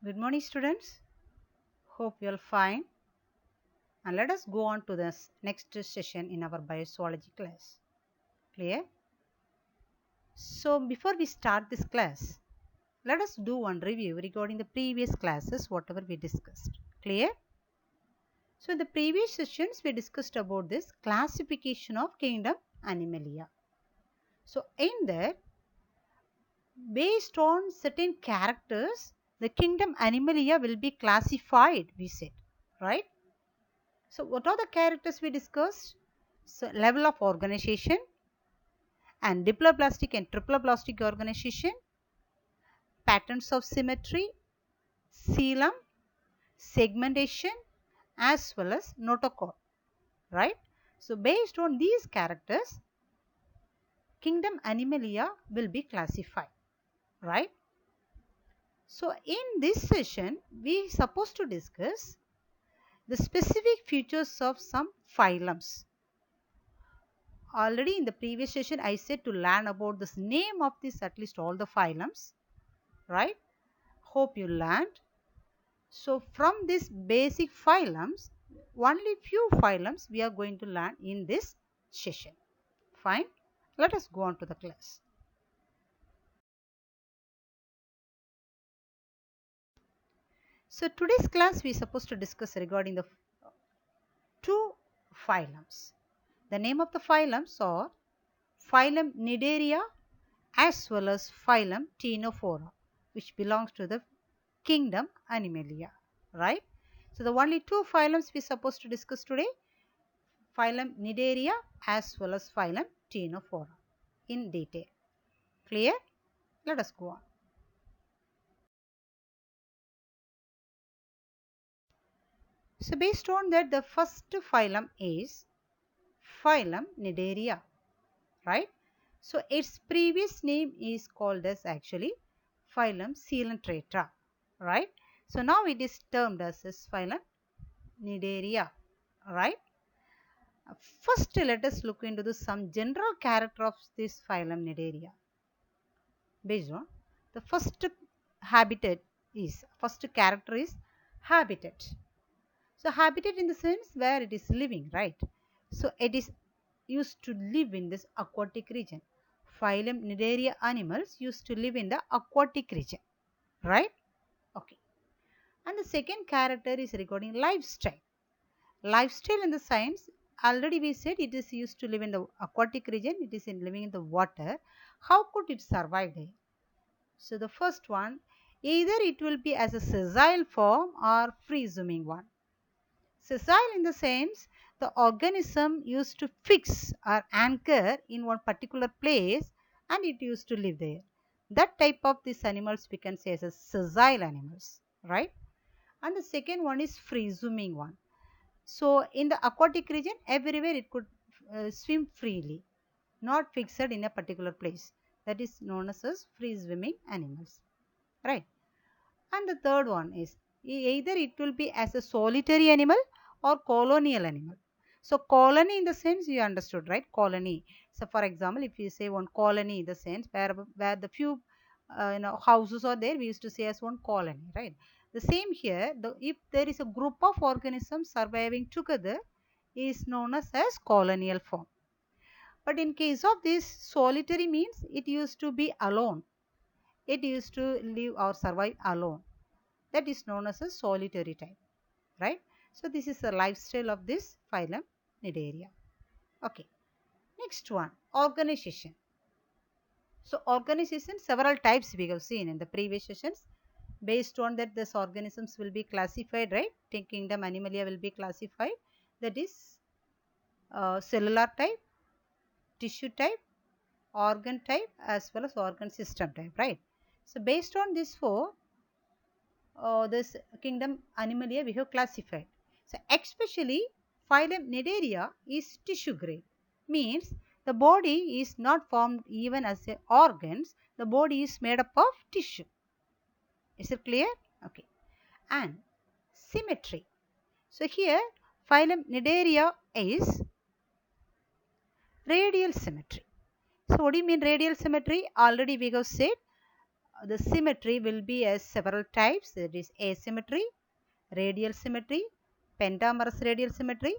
Good morning, students. Hope you are fine. And let us go on to this next session in our biozoology class. Clear? So, before we start this class, let us do one review regarding the previous classes, whatever we discussed. Clear? So, in the previous sessions, we discussed about this classification of kingdom Animalia. So, in that, based on certain characters, the kingdom Animalia will be classified, we said, right? So, what are the characters we discussed? So, level of organization and diploblastic and triploblastic organization, patterns of symmetry, coelom, segmentation as well as notochord, right? So, based on these characters, kingdom Animalia will be classified, right? So, in this session, we are supposed to discuss the specific features of some phylums. Already in the previous session, I said to learn about this name of this at least all the phylums, right? Hope you learned. So, from this basic phylums, only few phylums we are going to learn in this session. Fine. Let us go on to the class. So, today's class we are supposed to discuss regarding the two phylums. The name of the phylums are phylum Cnidaria as well as phylum CTENOPHORA, which belongs to the kingdom Animalia, right? So, the only two phylums we are supposed to discuss today, phylum Cnidaria as well as phylum CTENOPHORA in detail. Clear? Let us go on. So, based on that, the first phylum is phylum Cnidaria, right? So, its previous name is called as actually phylum COELENTERATA, right? So, now it is termed as phylum Cnidaria, right? First, let us look into some general character of this phylum Cnidaria. Based on the first character is habitat. So, habitat in the sense where it is living, right? So, it is used to live in this aquatic region. Phylum Cnidaria animals used to live in the aquatic region, right? Okay. And the second character is regarding lifestyle. Lifestyle in the science, already we said it is used to live in the aquatic region, it is living in the water. How could it survive there? So, the first one, either it will be as a sessile form or free swimming one. Sessile in the sense the organism used to fix or anchor in one particular place and it used to live there. That type of these animals we can say as a sessile animals, right? And the second one is free swimming one. So, in the aquatic region, everywhere it could swim freely, not fixed in a particular place. That is known as free swimming animals, right? And the third one is either it will be as a solitary animal or colonial animal. So, colony in the sense you understood, right? Colony. So, for example, if you say one colony in the sense where the few houses are there, we used to say as one colony, right? The same here, if there is a group of organisms surviving together is known as colonial form. But in case of this solitary means it used to be alone. It used to live or survive alone. That is known as a solitary type, right? So, this is the lifestyle of this phylum Cnidaria. Okay. Next one, organization. So, organization, several types we have seen in the previous sessions. Based on that, these organisms will be classified, right? Kingdom Animalia will be classified. That is cellular type, tissue type, organ type as well as organ system type, right? So, based on these four, this kingdom Animalia we have classified. So, especially phylum Cnidaria is tissue grade, means the body is not formed even as a organs, the body is made up of tissue. Is it clear? Okay. And symmetry. So, here phylum Cnidaria is radial symmetry. So, what do you mean radial symmetry? Already we have said the symmetry will be as several types. That is asymmetry, radial symmetry, pentamerous radial symmetry,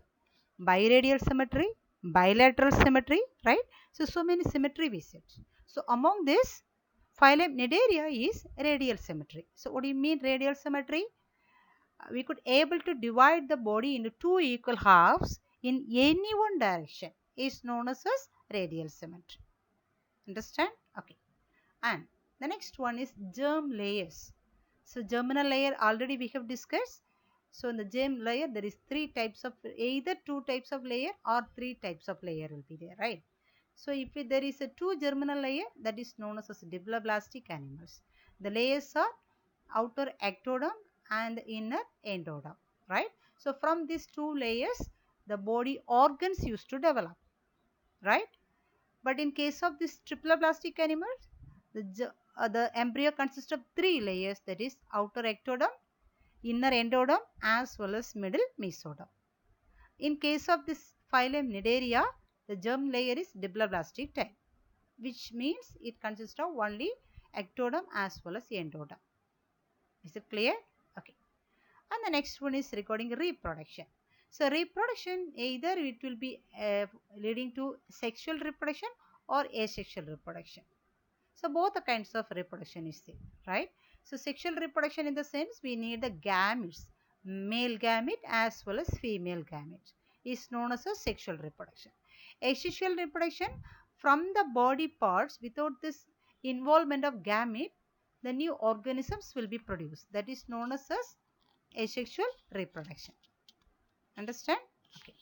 biradial symmetry, bilateral symmetry, right? So many symmetry we said. So among this, phylum Cnidaria is radial symmetry. So what do you mean radial symmetry? We could able to divide the body into two equal halves in any one direction is known as radial symmetry. Understand? Okay. And the next one is germ layers. So germinal layer already we have discussed. So in the germ layer there is three types of, either two types of layer or three types of layer will be there, right? So if there is a two germinal layer, that is known as diploblastic animals. The layers are outer ectoderm and inner endoderm, right? So from these two layers the body organs used to develop, right? But in case of this triploblastic animals, the embryo consists of three layers, that is outer ectoderm, inner endoderm as well as middle mesoderm. In case of this phylum Cnidaria, the germ layer is diploblastic type, which means it consists of only ectoderm as well as endoderm. Is it clear? Okay. And the next one is regarding reproduction. So reproduction, either it will be leading to sexual reproduction or asexual reproduction. So both the kinds of reproduction is there, right? So sexual reproduction in the sense we need the gametes, male gamete as well as female gamete is known as a sexual reproduction. Asexual reproduction, from the body parts without this involvement of gamete, the new organisms will be produced. That is known as asexual reproduction. Understand? Okay.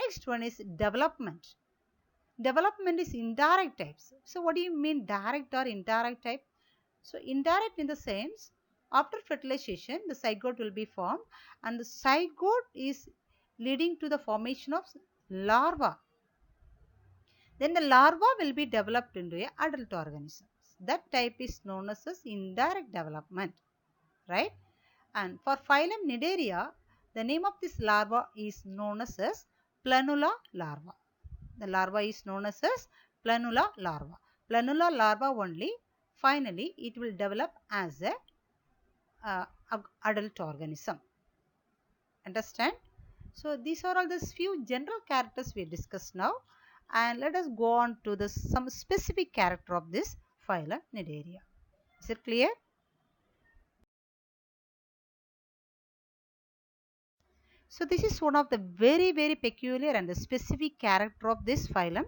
Next one is development. Development is indirect types. So what do you mean direct or indirect type? So indirect in the sense, after fertilization the zygote will be formed and the zygote is leading to the formation of larva. Then the larva will be developed into a adult organism. That type is known as indirect development, right? And for phylum Cnidaria, the name of this larva is known as planula larva. The larva is known as planula larva. Planula larva only, finally it will develop as a adult organism. Understand? So these are all the few general characters we discussed now, and let us go on to some specific character of this phylum Cnidaria. Is it clear? So this is one of the very peculiar and the specific character of this phylum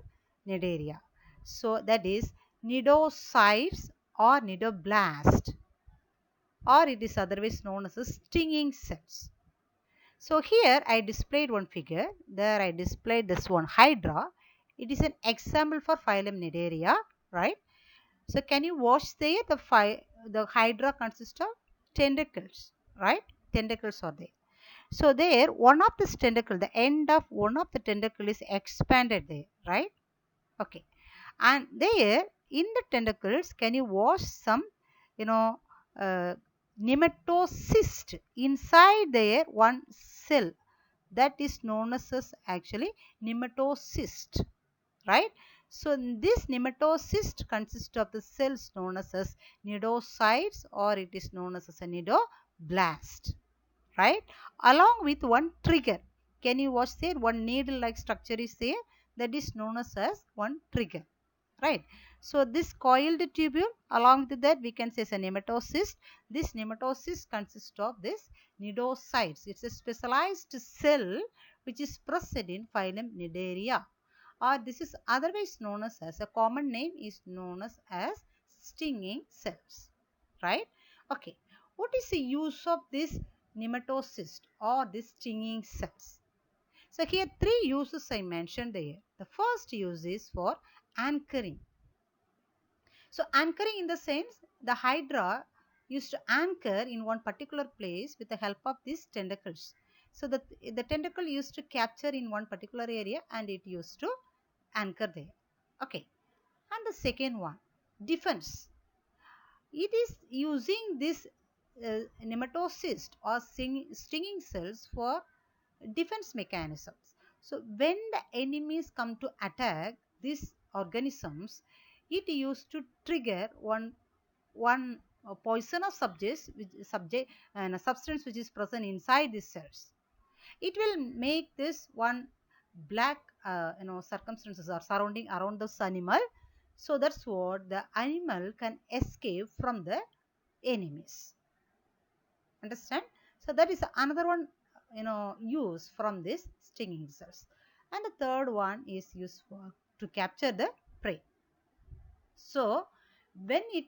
Cnidaria. So that is Nidocytes or Nidoblast, or it is otherwise known as stinging cells. So here I displayed one figure. There I displayed this one hydra. It is an example for phylum Cnidaria, right? So can you watch there? The hydra consists of tentacles, right? Tentacles are there. So there one of this tentacle, the end of one of the tentacle is expanded there, right? Okay. And there in the tentacles, can you watch some, uh, nematocyst inside there, one cell that is known as actually nematocyst, right? So this nematocyst consists of the cells known as nidocytes, or it is known as a nidoblast, right? Along with one trigger. Can you watch there? One needle like structure is there, that is known as one trigger, right? So this coiled tubule, along with that we can say is a nematocyst. This nematocyst consists of this nidocytes. It's a specialized cell which is present in phylum Cnidaria, or this is otherwise known as a common name is known as stinging cells, right? Okay. What is the use of this nematocyst or these stinging cells? So here three uses I mentioned there. The first use is for anchoring. So anchoring in the sense, the hydra used to anchor in one particular place with the help of these tentacles. So the tentacle used to capture in one particular area and it used to anchor there. Okay. And the second one, defense. It is using this nematocyst or stinging cells for defense mechanisms. So when the enemies come to attack these organisms, it used to trigger one one poisonous subject and a substance which is present inside these cells. It will make this one black circumstances are surrounding around this animal. So that's what the animal can escape from the enemies. Understand? So that is another one use from this stinging cells. And the third one is used for to capture the prey. So when it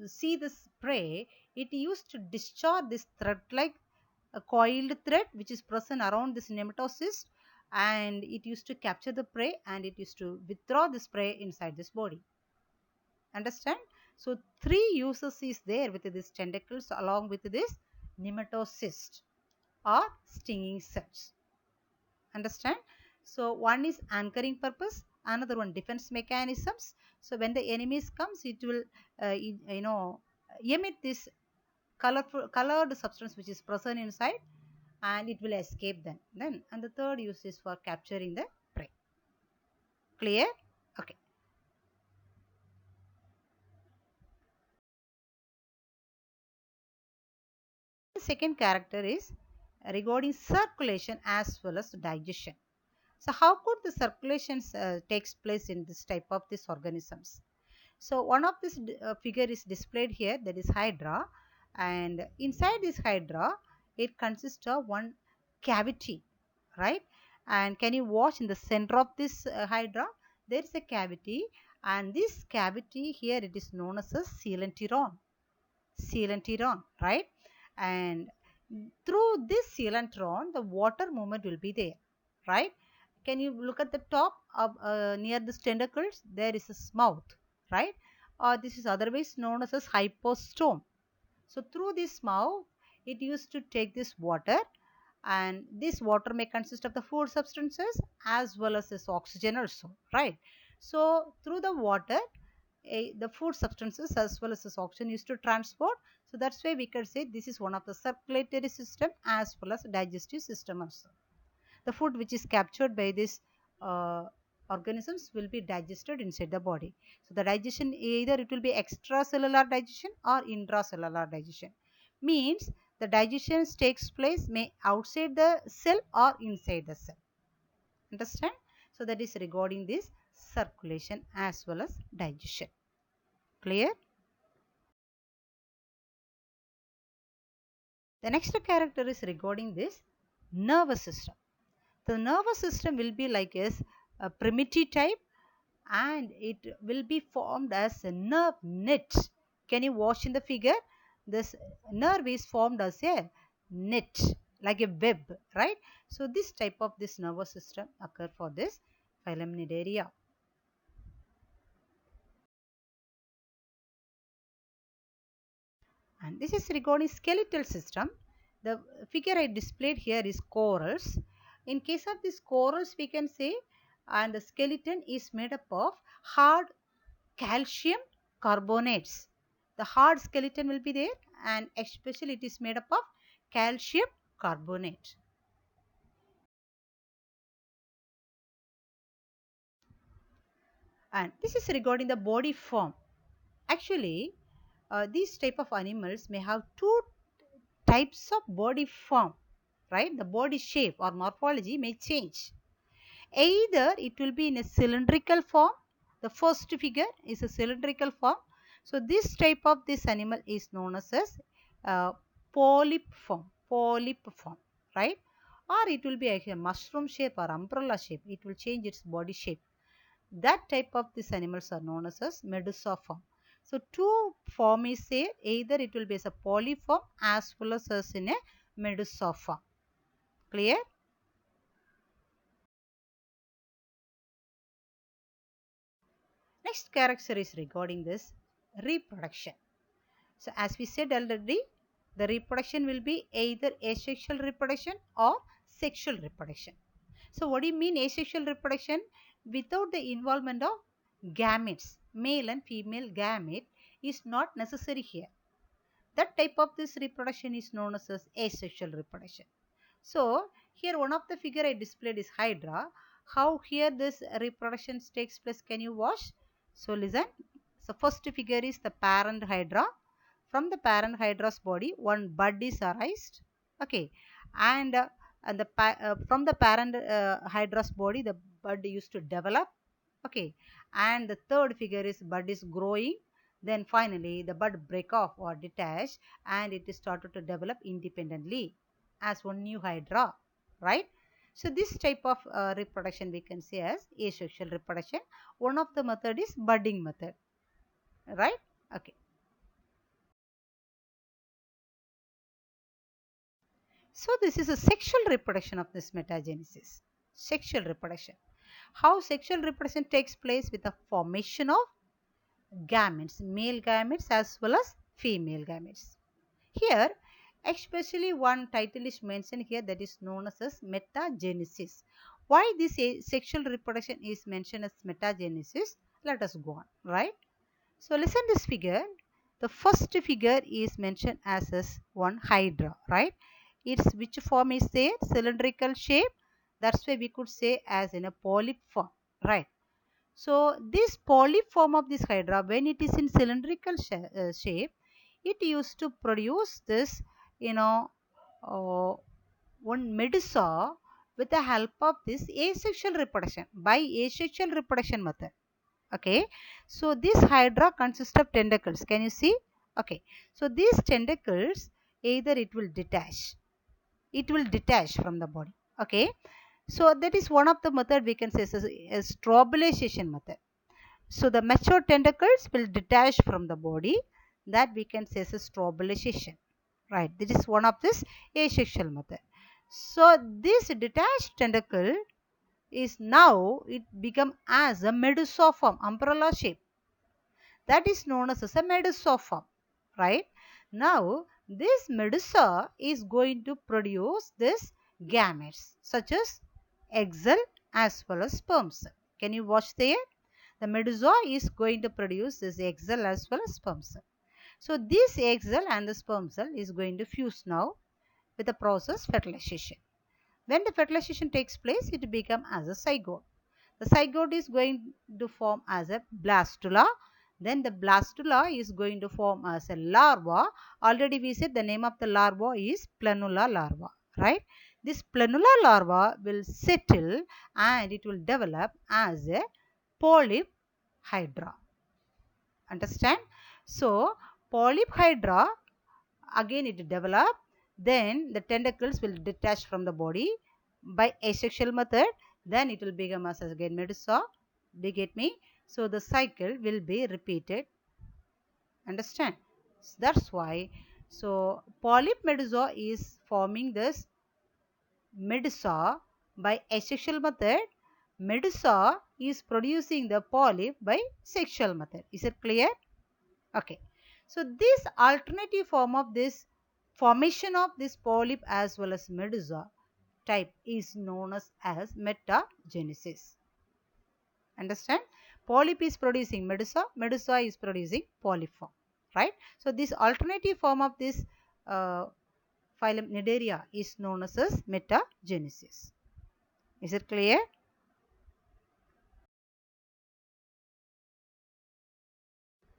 see this prey, it used to discharge this thread like a coiled thread which is present around this nematocyst, and it used to capture the prey and it used to withdraw this prey inside this body. Understand? So three uses is there with this tentacles along with this nematocyst or stinging cells. Understand? So one is anchoring purpose, another one defense mechanisms. So when the enemies comes, it will emit this colored substance which is present inside, and it will escape them. Then and the third use is for capturing the prey. Clear? Okay. The second character is regarding circulation as well as digestion. So how could the circulation takes place in this type of these organisms? So one of this figure is displayed here, that is hydra, and inside this hydra it consists of one cavity, right? And can you watch in the center of this hydra there is a cavity, and this cavity here it is known as a coelenteron, right? And through this coelenteron the water movement will be there, right? Can you look at the top of near the tentacles, there is a mouth, right? This is otherwise known as hypostome. So through this mouth it used to take this water, and this water may consist of the food substances as well as this oxygen also, right? So through the water the food substances as well as this oxygen used to transport. So that's why we can say this is one of the circulatory system as well as digestive system also. The food which is captured by these organisms will be digested inside the body. So the digestion, either it will be extracellular digestion or intracellular digestion. Means the digestion takes place may outside the cell or inside the cell. Understand? So that is regarding this circulation as well as digestion. Clear? The next character is regarding this nervous system. The nervous system will be like a primitive type, and it will be formed as a nerve net. Can you watch in the figure? This nerve is formed as a net, like a web, right? So this type of this nervous system occur for this phylum Cnidaria. And this is regarding skeletal system. The figure I displayed here is corals. In case of these corals, we can say, and the skeleton is made up of hard calcium carbonates. The hard skeleton will be there, and especially it is made up of calcium carbonate. And this is regarding the body form. Actually, these type of animals may have two types of body form, right? The body shape or morphology may change. Either it will be in a cylindrical form. The first figure is a cylindrical form. So this type of this animal is known as uh, polyp form, right? Or it will be a mushroom shape or umbrella shape. It will change its body shape. That type of these animals are known as medusa form. So two form is there. Either it will be as a polyform as well as in a medusa form. Clear? Next character is regarding this reproduction. So as we said already, the reproduction will be either asexual reproduction or sexual reproduction. So what do you mean asexual reproduction? Without the involvement of gametes, male and female gamete is not necessary here. That type of this reproduction is known as asexual reproduction. So here one of the figure I displayed is hydra. How here this reproduction takes place, can you watch? So listen, So first figure is the parent hydra. From the parent hydra's body, one bud is arised. Okay, and from the parent hydra's body, the bud used to develop. Okay, and the third figure is bud is growing. Then finally, the bud break off or detach, and it is started to develop independently as one new hydra, right? So this type of reproduction we can say as asexual reproduction. One of the method is budding method, right? Okay. So this is a sexual reproduction of this metagenesis. Sexual reproduction. How sexual reproduction takes place with the formation of gametes, male gametes as well as female gametes. Here, especially one title is mentioned here, that is known as metagenesis. Why this sexual reproduction is mentioned as metagenesis? Let us go on, right? So listen this figure. The first figure is mentioned as one hydra, right? Its which form is there? Cylindrical shape. That's why we could say as in a polyp form, right? So this polyp form of this hydra, when it is in cylindrical shape, it used to produce this, uh, one medusa with the help of this asexual reproduction, by asexual reproduction method. Okay, so this hydra consists of tentacles. Can you see? Okay, so these tentacles, either it will detach from the body. Okay, so that is one of the method we can say is a strobulation method. So the mature tentacles will detach from the body, that we can say is a strobulation, right? This is one of this asexual method. So this detached tentacle is now it become as a medusa form, umbrella shape, that is known as a medusa form, right? Now this medusa is going to produce this gametes such as egg cell as well as sperm cell. Can you watch there? The medusa is going to produce this egg cell as well as sperm cell. So this egg cell and the sperm cell is going to fuse now with the process fertilization. When the fertilization takes place, it become as a zygote. The zygote is going to form as a blastula. Then the blastula is going to form as a larva. Already we said the name of the larva is planula larva, right? This planula larva will settle and it will develop as a polyp hydra. Understand? So polyp hydra, again it develop, then the tentacles will detach from the body by asexual method, then it will become as again medusa. Do you get me? So the cycle will be repeated. Understand? So that's why, so polyp medusa is forming this medusa by asexual method. Medusa is producing the polyp by sexual method. Is it clear? Okay. So this alternative form of this formation of this polyp as well as medusa type is known as metagenesis. Understand? Polyp is producing medusa, medusa is producing polyp form, right? So this alternative form of this phylum Cnidaria is known as metagenesis. Is it clear?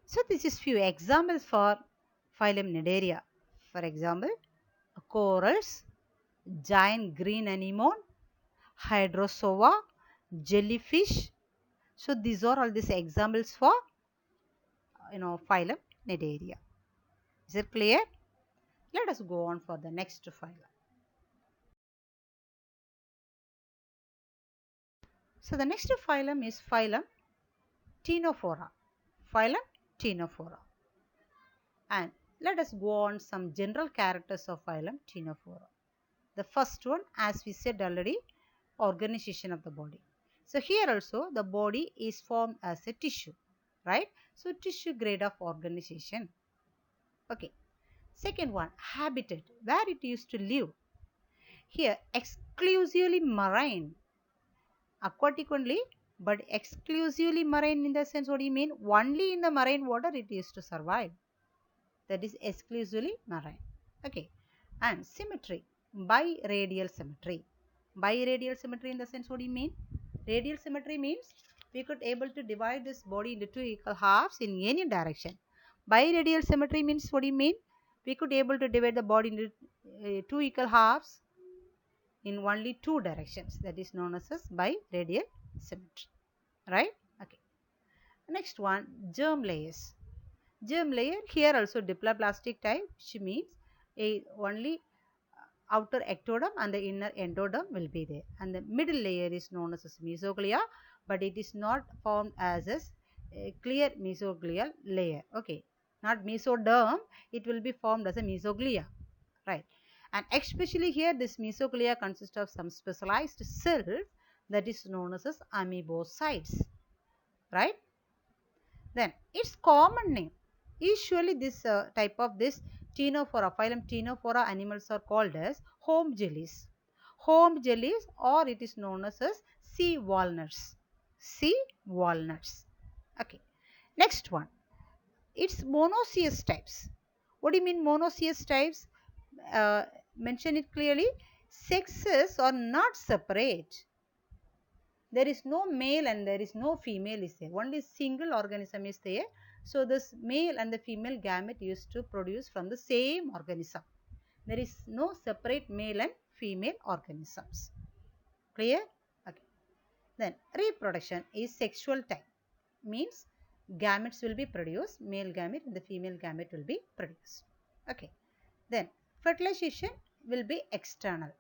So this is few examples for phylum Cnidaria. For example, corals, giant green anemone, hydrozoa, jellyfish. So these are all these examples for phylum Cnidaria. Is it clear? Let us go on for the next phylum. So the next phylum is phylum Ctenophora. Phylum Ctenophora. And let us go on some general characters of phylum Ctenophora. The first one, as we said already, organization of the body. So here also the body is formed as a tissue, right? So tissue grade of organization. Okay. Second one, habitat, where it used to live. Here exclusively marine, aquatic only, but exclusively marine in the sense, what do you mean? Only in the marine water it used to survive. That is exclusively marine. Okay. And symmetry, biradial symmetry. Biradial symmetry in the sense, what do you mean? Radial symmetry means we could able to divide this body into two equal halves in any direction. Biradial symmetry means, what do you mean? We could able to divide the body into two equal halves in only two directions. That is known as biradial symmetry, right? Okay. Next one, germ layers. Germ layer here also diploblastic type, which means only outer ectoderm and the inner endoderm will be there, and the middle layer is known as mesoglia, but it is not formed as a clear mesoglial layer. Okay, not mesoderm, it will be formed as a mesoglia, right? And especially here this mesoglia consists of some specialized cells that is known as amoebocytes, right? Then its common name, usually this type of this ctenophora, phylum ctenophora animals are called as home jellies. Home jellies, or it is known as sea walnuts. Sea walnuts. Okay. Next one, it's monoecious types. What do you mean monoecious types? Mention it clearly. Sexes are not separate. There is no male and there is no female is there. Only single organism is there. So this male and the female gamete used to produce from the same organism. There is no separate male and female organisms. Clear? Okay. Then reproduction is sexual type. Means gametes will be produced. Male gamete and the female gamete will be produced. Okay. Then fertilization will be external.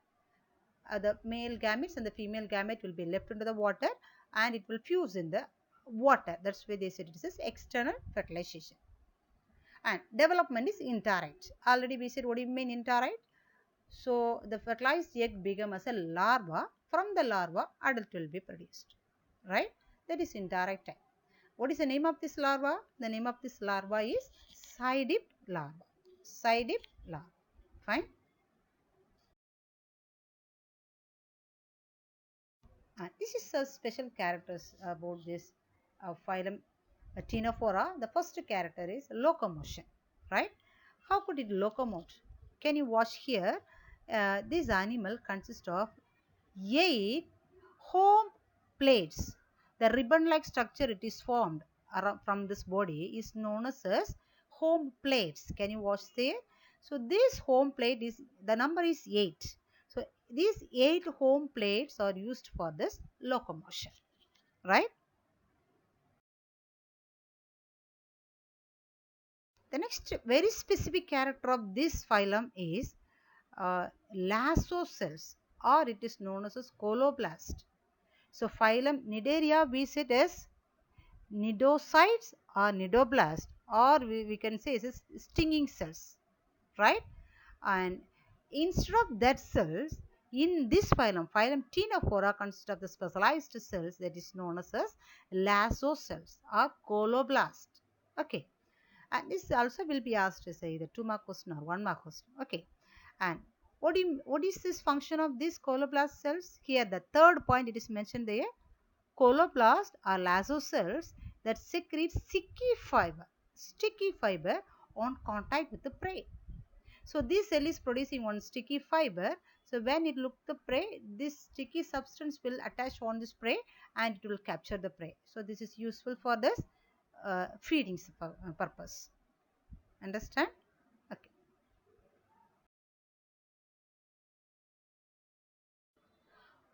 The male gametes and the female gamete will be left into the water and it will fuse in the water. That's why they said it is external fertilization. And development is interite. Already we said, what do you mean interite? So the fertilized egg become as a larva. From the larva, adult will be produced, right? That is interite type. What is the name of this larva? The name of this larva is side-dipped larva. Side-dipped larva. Fine. This is a special characters about this phylum Ctenophora. The first character is locomotion, right? How could it locomote? Can you watch here? This animal consists of 8 home plates. The ribbon-like structure it is formed from this body is known as home plates. Can you watch there? So this home plate is, the number is 8. So these 8 home plates are used for this locomotion, right? The next very specific character of this phylum is LASSO cells, or it is known as colloblast. So phylum Cnidaria we said as nidocytes or nidoblast, or we can say is stinging cells, right? And instead of that cells, in this phylum Ctenophora consists of the specialized cells that is known as LASSO cells or colloblast. Okay, and this also will be asked as either 2-mark question or 1-mark question. Okay, and what is this function of these colloblast cells? Here the third point it is mentioned there. Colloblast are LASSO cells that secrete sticky fiber on contact with the prey. So this cell is producing one sticky fiber. So when it looks the prey, this sticky substance will attach on this prey and it will capture the prey. So this is useful for this feeding purpose. Understand? Okay.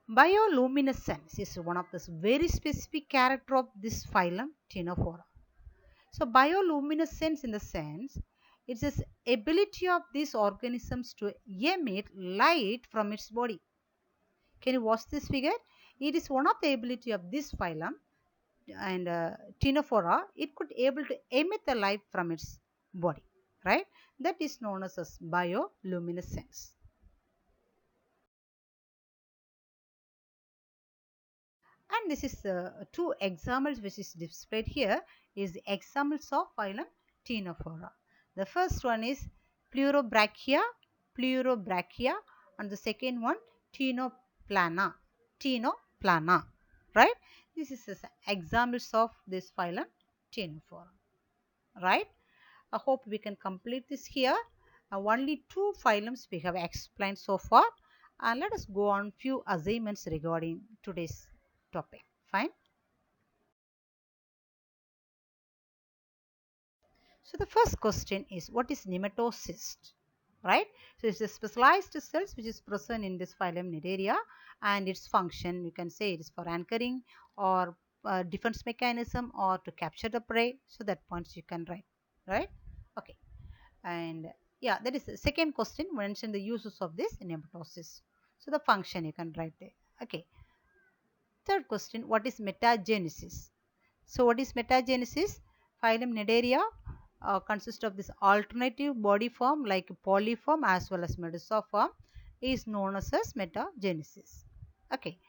Bioluminescence is one of the very specific character of this phylum Ctenophora. So bioluminescence in the sense, it's this ability of these organisms to emit light from its body. Can you watch this figure? It is one of the ability of this phylum and Ctenophora. It could able to emit the light from its body, right? That is known as bioluminescence. And this is two examples which is displayed here is the examples of phylum Ctenophora. The first one is pleurobrachia, and the second one Ctenoplana, right? This is examples of this phylum Ctenophora, right? I hope we can complete this here. Only 2 phylums we have explained so far, and let us go on few assignments regarding today's topic. Fine. So the first question is, what is nematocyst? Right? So it's a specialized cells which is present in this phylum Cnidaria, and its function, you can say it is for anchoring or defense mechanism or to capture the prey. So that points you can write, right? Okay. And yeah, that is the second question, mention the uses of this nematocyst. So the function you can write there. Okay. Third question, what is metagenesis? So what is metagenesis? Phylum Cnidaria consists of this alternative body form like polyform as well as medusa is known as metagenesis. Okay.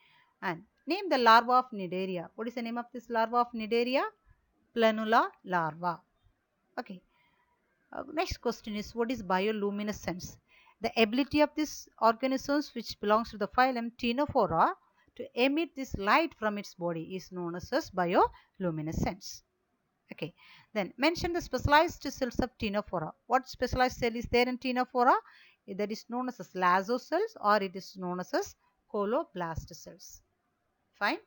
And name the larva of Cnidaria. What is the name of this larva of Cnidaria? Planula larva. Okay. Next question is, what is bioluminescence? The ability of these organisms which belongs to the phylum CTENOPHORA to emit this light from its body is known as bioluminescence. Okay, then mention the specialized cells of CTENOPHORA. What specialized cell is there in CTENOPHORA? That is known as LASSO cells, or it is known as COLLOBLAST cells. Fine.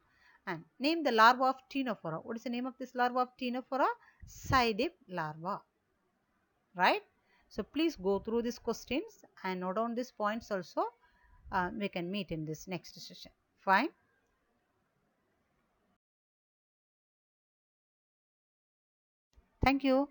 And name the larva of CTENOPHORA. What is the name of this larva of CTENOPHORA? Sidip larva. Right? So please go through these questions and note down these points also. We can meet in this next session. Fine. Thank you.